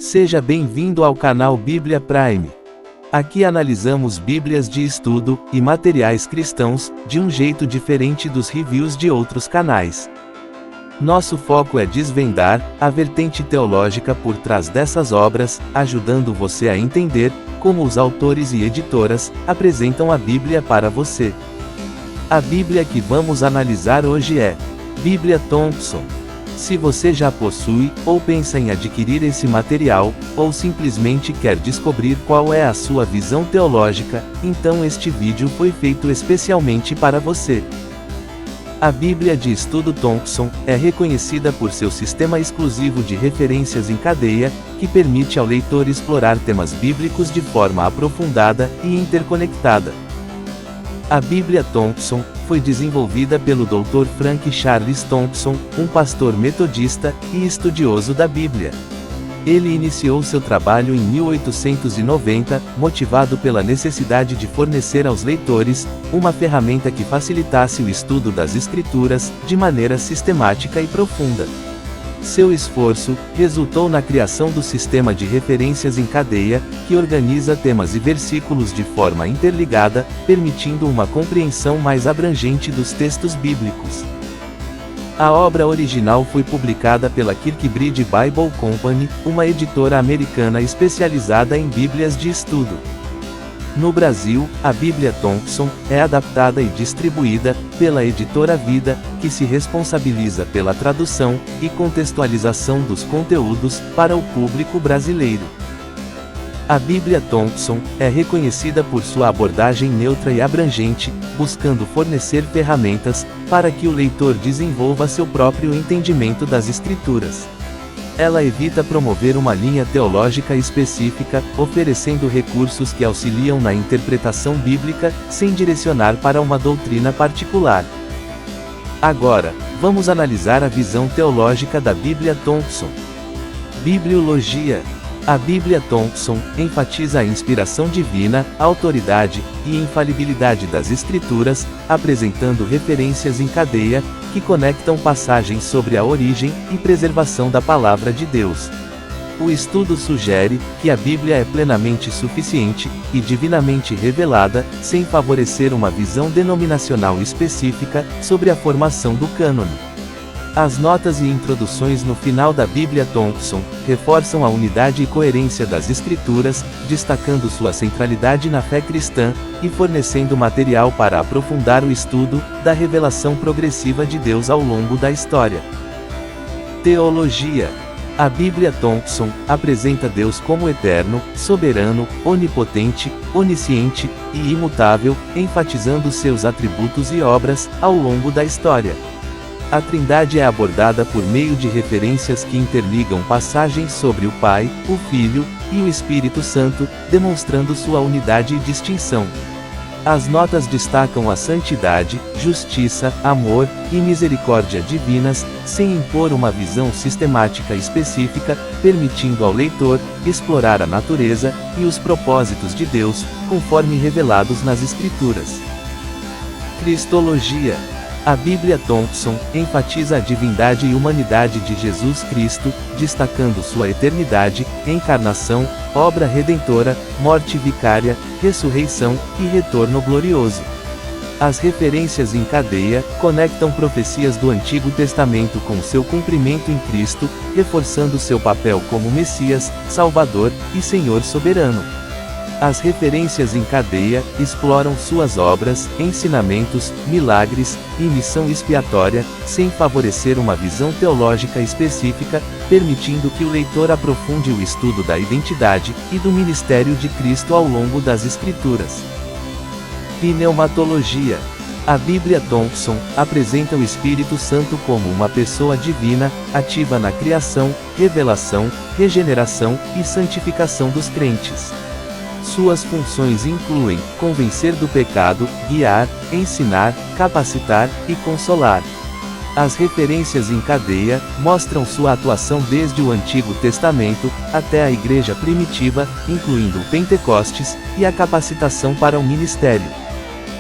Seja bem-vindo ao canal Bíblia Prime. Aqui analisamos Bíblias de estudo e materiais cristãos de um jeito diferente dos reviews de outros canais. Nosso foco é desvendar a vertente teológica por trás dessas obras, ajudando você a entender como os autores e editoras apresentam a Bíblia para você. A Bíblia que vamos analisar hoje é Bíblia Thompson. Se você já possui, ou pensa em adquirir esse material, ou simplesmente quer descobrir qual é a sua visão teológica, então este vídeo foi feito especialmente para você. A Bíblia de Estudo Thompson é reconhecida por seu sistema exclusivo de referências em cadeia, que permite ao leitor explorar temas bíblicos de forma aprofundada e interconectada. A Bíblia Thompson foi desenvolvida pelo Dr. Frank Charles Thompson, um pastor metodista e estudioso da Bíblia. Ele iniciou seu trabalho em 1890, motivado pela necessidade de fornecer aos leitores uma ferramenta que facilitasse o estudo das Escrituras de maneira sistemática e profunda. Seu esforço resultou na criação do sistema de referências em cadeia, que organiza temas e versículos de forma interligada, permitindo uma compreensão mais abrangente dos textos bíblicos. A obra original foi publicada pela Kirkbride Bible Company, uma editora americana especializada em Bíblias de estudo. No Brasil, a Bíblia Thompson é adaptada e distribuída pela editora Vida, que se responsabiliza pela tradução e contextualização dos conteúdos para o público brasileiro. A Bíblia Thompson é reconhecida por sua abordagem neutra e abrangente, buscando fornecer ferramentas para que o leitor desenvolva seu próprio entendimento das Escrituras. Ela evita promover uma linha teológica específica, oferecendo recursos que auxiliam na interpretação bíblica, sem direcionar para uma doutrina particular. Agora, vamos analisar a visão teológica da Bíblia Thompson. Bibliologia. A Bíblia Thompson enfatiza a inspiração divina, a autoridade e infalibilidade das Escrituras, apresentando referências em cadeia, que conectam passagens sobre a origem e preservação da Palavra de Deus. O estudo sugere que a Bíblia é plenamente suficiente e divinamente revelada, sem favorecer uma visão denominacional específica sobre a formação do cânone. As notas e introduções no final da Bíblia Thompson reforçam a unidade e coerência das Escrituras, destacando sua centralidade na fé cristã e fornecendo material para aprofundar o estudo da revelação progressiva de Deus ao longo da história. Teologia. A Bíblia Thompson apresenta Deus como eterno, soberano, onipotente, onisciente e imutável, enfatizando seus atributos e obras ao longo da história. A Trindade é abordada por meio de referências que interligam passagens sobre o Pai, o Filho e o Espírito Santo, demonstrando sua unidade e distinção. As notas destacam a santidade, justiça, amor e misericórdia divinas, sem impor uma visão sistemática específica, permitindo ao leitor explorar a natureza e os propósitos de Deus, conforme revelados nas Escrituras. Cristologia. A Bíblia Thompson enfatiza a divindade e humanidade de Jesus Cristo, destacando sua eternidade, encarnação, obra redentora, morte vicária, ressurreição e retorno glorioso. As referências em cadeia conectam profecias do Antigo Testamento com seu cumprimento em Cristo, reforçando seu papel como Messias, Salvador e Senhor soberano. As referências em cadeia exploram suas obras, ensinamentos, milagres e missão expiatória, sem favorecer uma visão teológica específica, permitindo que o leitor aprofunde o estudo da identidade e do ministério de Cristo ao longo das Escrituras. Pneumatologia. A Bíblia Thompson apresenta o Espírito Santo como uma pessoa divina, ativa na criação, revelação, regeneração e santificação dos crentes. Suas funções incluem convencer do pecado, guiar, ensinar, capacitar e consolar. As referências em cadeia mostram sua atuação desde o Antigo Testamento até a Igreja primitiva, incluindo o Pentecostes e a capacitação para o ministério.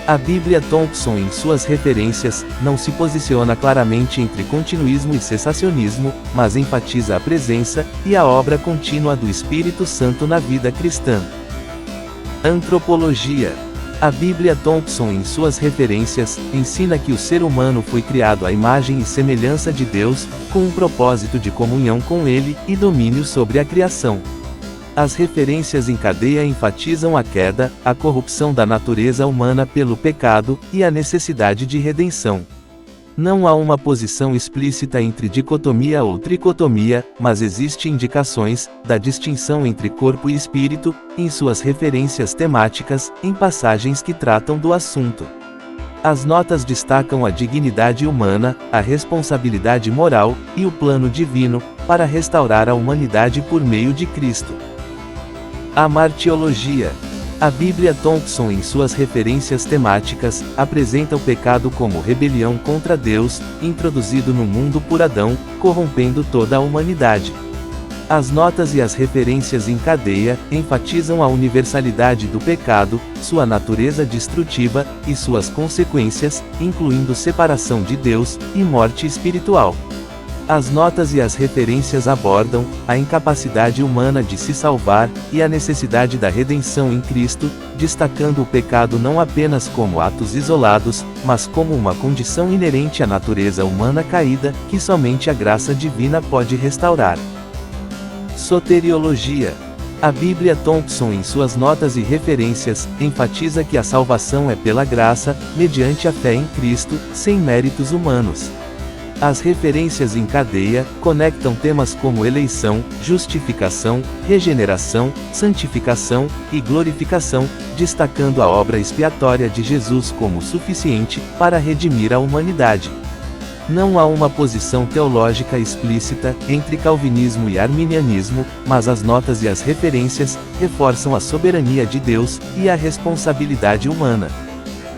A Bíblia Thompson em suas referências, não se posiciona claramente entre continuismo e cessacionismo, mas enfatiza a presença e a obra contínua do Espírito Santo na vida cristã. Antropologia. A Bíblia Thompson em suas referências, ensina que o ser humano foi criado à imagem e semelhança de Deus, com um propósito de comunhão com Ele e domínio sobre a criação. As referências em cadeia enfatizam a queda, a corrupção da natureza humana pelo pecado, e a necessidade de redenção. Não há uma posição explícita entre dicotomia ou tricotomia, mas existem indicações da distinção entre corpo e espírito, em suas referências temáticas, em passagens que tratam do assunto. As notas destacam a dignidade humana, a responsabilidade moral, e o plano divino, para restaurar a humanidade por meio de Cristo. A martiologia. A Bíblia Thompson em suas referências temáticas, apresenta o pecado como rebelião contra Deus, introduzido no mundo por Adão, corrompendo toda a humanidade. As notas e as referências em cadeia, enfatizam a universalidade do pecado, sua natureza destrutiva, e suas consequências, incluindo separação de Deus, e morte espiritual. As notas e as referências abordam a incapacidade humana de se salvar, e a necessidade da redenção em Cristo, destacando o pecado não apenas como atos isolados, mas como uma condição inerente à natureza humana caída, que somente a graça divina pode restaurar. Soteriologia. A Bíblia Thompson em suas notas e referências, enfatiza que a salvação é pela graça, mediante a fé em Cristo, sem méritos humanos. As referências em cadeia, conectam temas como eleição, justificação, regeneração, santificação, e glorificação, destacando a obra expiatória de Jesus como suficiente, para redimir a humanidade. Não há uma posição teológica explícita, entre calvinismo e arminianismo, mas as notas e as referências, reforçam a soberania de Deus, e a responsabilidade humana.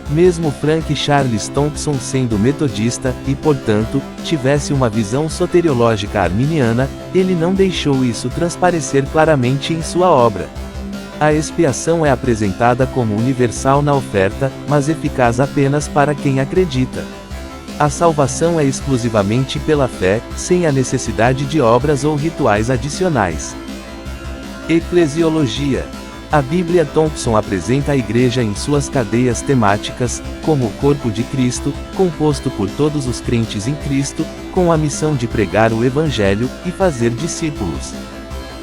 Mesmo Frank Charles Thompson sendo metodista, e portanto, tivesse uma visão soteriológica arminiana, ele não deixou isso transparecer claramente em sua obra. A expiação é apresentada como universal na oferta, mas eficaz apenas para quem acredita. A salvação é exclusivamente pela fé, sem a necessidade de obras ou rituais adicionais. Eclesiologia. A Bíblia Thompson apresenta a Igreja em suas cadeias temáticas, como o corpo de Cristo, composto por todos os crentes em Cristo, com a missão de pregar o Evangelho, e fazer discípulos.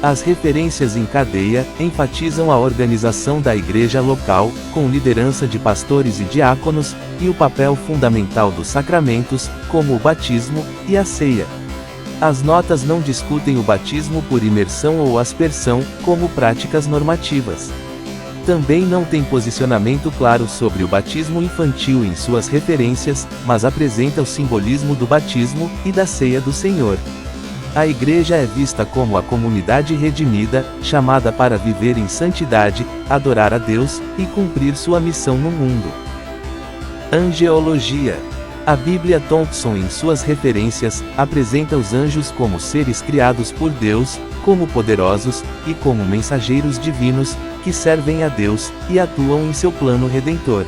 As referências em cadeia, enfatizam a organização da igreja local, com liderança de pastores e diáconos, e o papel fundamental dos sacramentos, como o batismo, e a ceia. As notas não discutem o batismo por imersão ou aspersão, como práticas normativas. Também não tem posicionamento claro sobre o batismo infantil em suas referências, mas apresenta o simbolismo do batismo, e da ceia do Senhor. A Igreja é vista como a comunidade redimida, chamada para viver em santidade, adorar a Deus, e cumprir sua missão no mundo. Angeologia. A Bíblia Thompson em suas referências, apresenta os anjos como seres criados por Deus, como poderosos, e como mensageiros divinos, que servem a Deus, e atuam em seu plano redentor.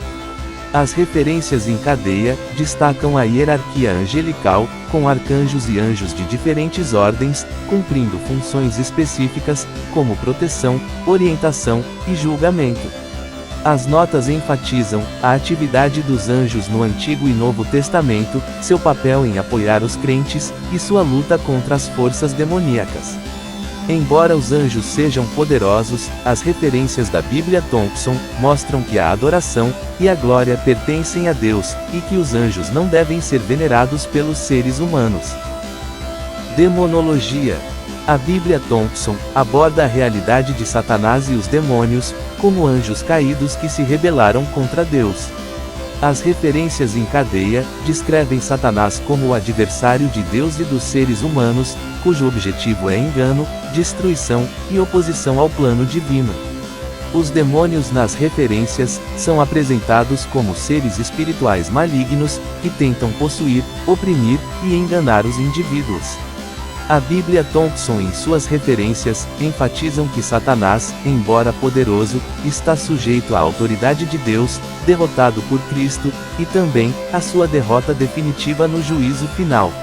As referências em cadeia, destacam a hierarquia angelical, com arcanjos e anjos de diferentes ordens, cumprindo funções específicas, como proteção, orientação, e julgamento. As notas enfatizam a atividade dos anjos no Antigo e Novo Testamento, seu papel em apoiar os crentes, e sua luta contra as forças demoníacas. Embora os anjos sejam poderosos, as referências da Bíblia Thompson mostram que a adoração e a glória pertencem a Deus, e que os anjos não devem ser venerados pelos seres humanos. Demonologia. A Bíblia Thompson aborda a realidade de Satanás e os demônios, como anjos caídos que se rebelaram contra Deus. As referências em cadeia descrevem Satanás como o adversário de Deus e dos seres humanos, cujo objetivo é engano, destruição e oposição ao plano divino. Os demônios nas referências são apresentados como seres espirituais malignos, que tentam possuir, oprimir e enganar os indivíduos. A Bíblia Thompson em suas referências, enfatizam que Satanás, embora poderoso, está sujeito à autoridade de Deus, derrotado por Cristo, e também, a sua derrota definitiva no juízo final.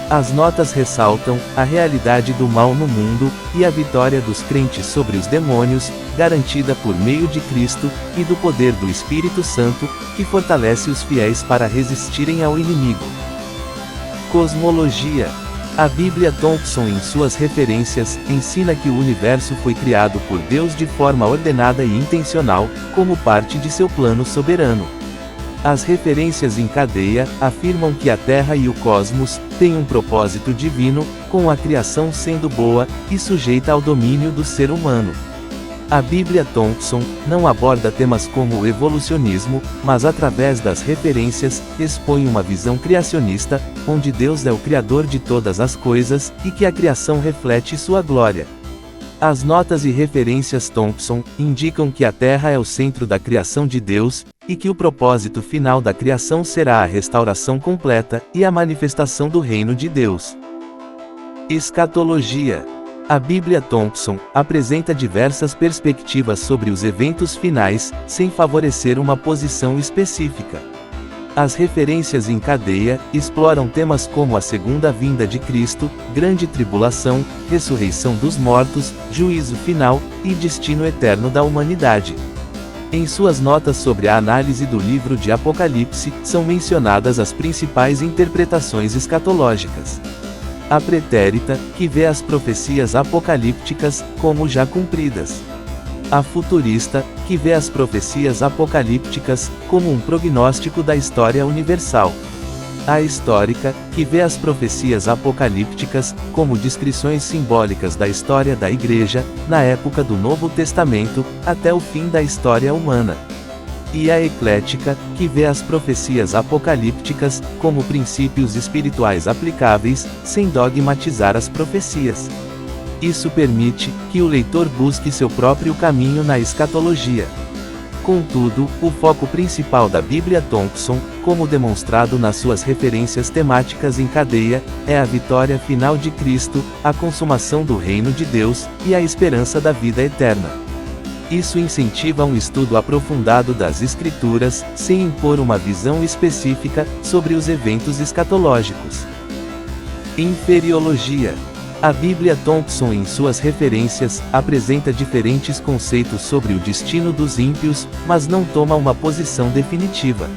As notas ressaltam a realidade do mal no mundo, e a vitória dos crentes sobre os demônios, garantida por meio de Cristo, e do poder do Espírito Santo, que fortalece os fiéis para resistirem ao inimigo. Cosmologia. A Bíblia Thompson em suas referências, ensina que o universo foi criado por Deus de forma ordenada e intencional, como parte de seu plano soberano. As referências em cadeia, afirmam que a Terra e o cosmos, têm um propósito divino, com a criação sendo boa, e sujeita ao domínio do ser humano. A Bíblia Thompson, não aborda temas como o evolucionismo, mas através das referências, expõe uma visão criacionista, onde Deus é o Criador de todas as coisas, e que a criação reflete sua glória. As notas e referências Thompson, indicam que a Terra é o centro da criação de Deus, e que o propósito final da criação será a restauração completa, e a manifestação do reino de Deus. Escatologia. A Bíblia Thompson, apresenta diversas perspectivas sobre os eventos finais, sem favorecer uma posição específica. As referências em cadeia, exploram temas como a segunda vinda de Cristo, grande tribulação, ressurreição dos mortos, juízo final, e destino eterno da humanidade. Em suas notas sobre a análise do livro de Apocalipse, são mencionadas as principais interpretações escatológicas. A pretérita, que vê as profecias apocalípticas, como já cumpridas. A futurista, que vê as profecias apocalípticas, como um prognóstico da história universal. A histórica, que vê as profecias apocalípticas, como descrições simbólicas da história da Igreja, na época do Novo Testamento, até o fim da história humana. E a eclética, que vê as profecias apocalípticas, como princípios espirituais aplicáveis, sem dogmatizar as profecias. Isso permite que o leitor busque seu próprio caminho na escatologia. Contudo, o foco principal da Bíblia Thompson, como demonstrado nas suas referências temáticas em cadeia, é a vitória final de Cristo, a consumação do reino de Deus, e a esperança da vida eterna. Isso incentiva um estudo aprofundado das Escrituras, sem impor uma visão específica, sobre os eventos escatológicos. Inferiologia. A Bíblia Thompson em suas referências, apresenta diferentes conceitos sobre o destino dos ímpios, mas não toma uma posição definitiva.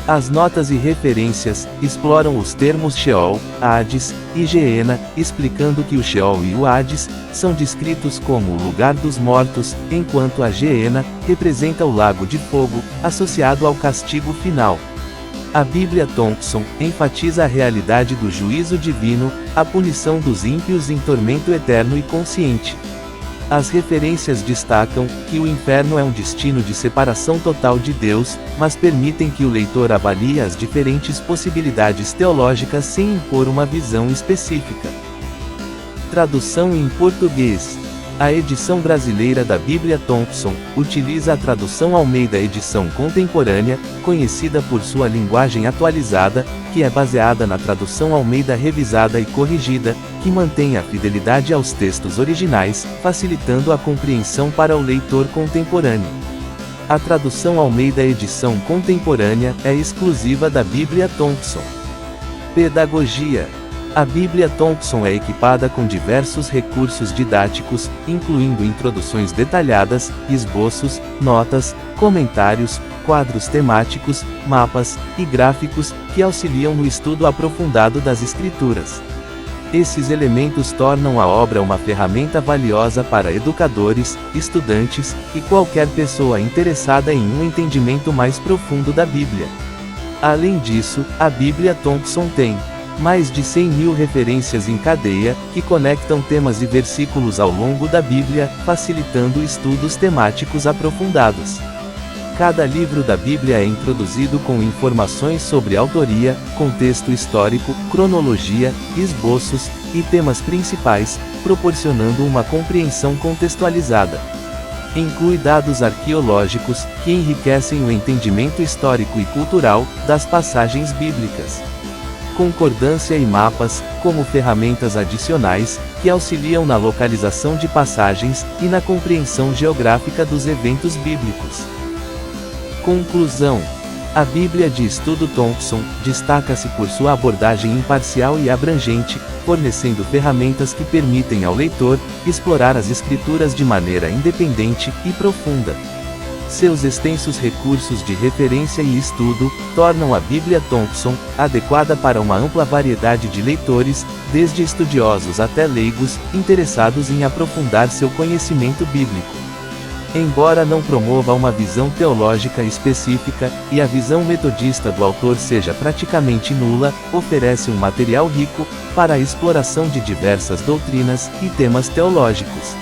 As notas e referências, exploram os termos Sheol, Hades, e Geena, explicando que o Sheol e o Hades, são descritos como o lugar dos mortos, enquanto a Geena, representa o lago de fogo, associado ao castigo final. A Bíblia Thompson, enfatiza a realidade do juízo divino, a punição dos ímpios em tormento eterno e consciente. As referências destacam que o inferno é um destino de separação total de Deus, mas permitem que o leitor avalie as diferentes possibilidades teológicas sem impor uma visão específica. Tradução em português. A edição brasileira da Bíblia Thompson utiliza a tradução Almeida Edição Contemporânea, conhecida por sua linguagem atualizada, que é baseada na tradução Almeida revisada e corrigida, que mantém a fidelidade aos textos originais, facilitando a compreensão para o leitor contemporâneo. A tradução Almeida Edição Contemporânea é exclusiva da Bíblia Thompson. Pedagogia. A Bíblia Thompson é equipada com diversos recursos didáticos, incluindo introduções detalhadas, esboços, notas, comentários, quadros temáticos, mapas e gráficos, que auxiliam no estudo aprofundado das Escrituras. Esses elementos tornam a obra uma ferramenta valiosa para educadores, estudantes, e qualquer pessoa interessada em um entendimento mais profundo da Bíblia. Além disso, a Bíblia Thompson tem mais de 100.000 referências em cadeia, que conectam temas e versículos ao longo da Bíblia, facilitando estudos temáticos aprofundados. Cada livro da Bíblia é introduzido com informações sobre autoria, contexto histórico, cronologia, esboços, e temas principais, proporcionando uma compreensão contextualizada. Inclui dados arqueológicos, que enriquecem o entendimento histórico e cultural das passagens bíblicas. concordância e mapas, como ferramentas adicionais, que auxiliam na localização de passagens, e na compreensão geográfica dos eventos bíblicos. Conclusão. A Bíblia de Estudo Thompson destaca-se por sua abordagem imparcial e abrangente, fornecendo ferramentas que permitem ao leitor explorar as Escrituras de maneira independente e profunda. Seus extensos recursos de referência e estudo tornam a Bíblia Thompson adequada para uma ampla variedade de leitores, desde estudiosos até leigos, interessados em aprofundar seu conhecimento bíblico. Embora não promova uma visão teológica específica, e a visão metodista do autor seja praticamente nula, oferece um material rico para a exploração de diversas doutrinas e temas teológicos.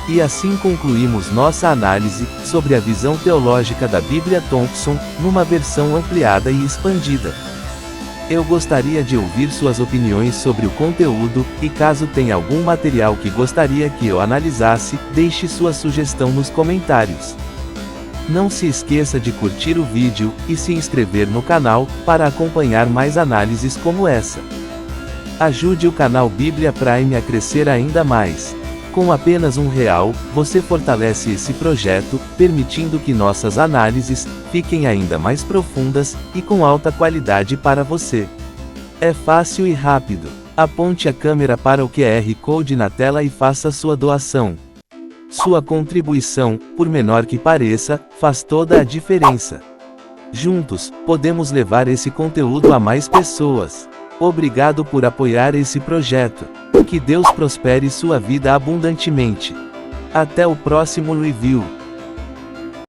E assim concluímos nossa análise sobre a visão teológica da Bíblia Thompson, numa versão ampliada e expandida. Eu gostaria de ouvir suas opiniões sobre o conteúdo, e caso tenha algum material que gostaria que eu analisasse, deixe sua sugestão nos comentários. Não se esqueça de curtir o vídeo, e se inscrever no canal, para acompanhar mais análises como essa. Ajude o canal Bíblia Prime a crescer ainda mais. Com apenas R$1, você fortalece esse projeto, permitindo que nossas análises fiquem ainda mais profundas e com alta qualidade para você. É fácil e rápido. Aponte a câmera para o QR Code na tela e faça sua doação. Sua contribuição, por menor que pareça, faz toda a diferença. Juntos, podemos levar esse conteúdo a mais pessoas. Obrigado por apoiar esse projeto. Que Deus prospere sua vida abundantemente. Até o próximo review.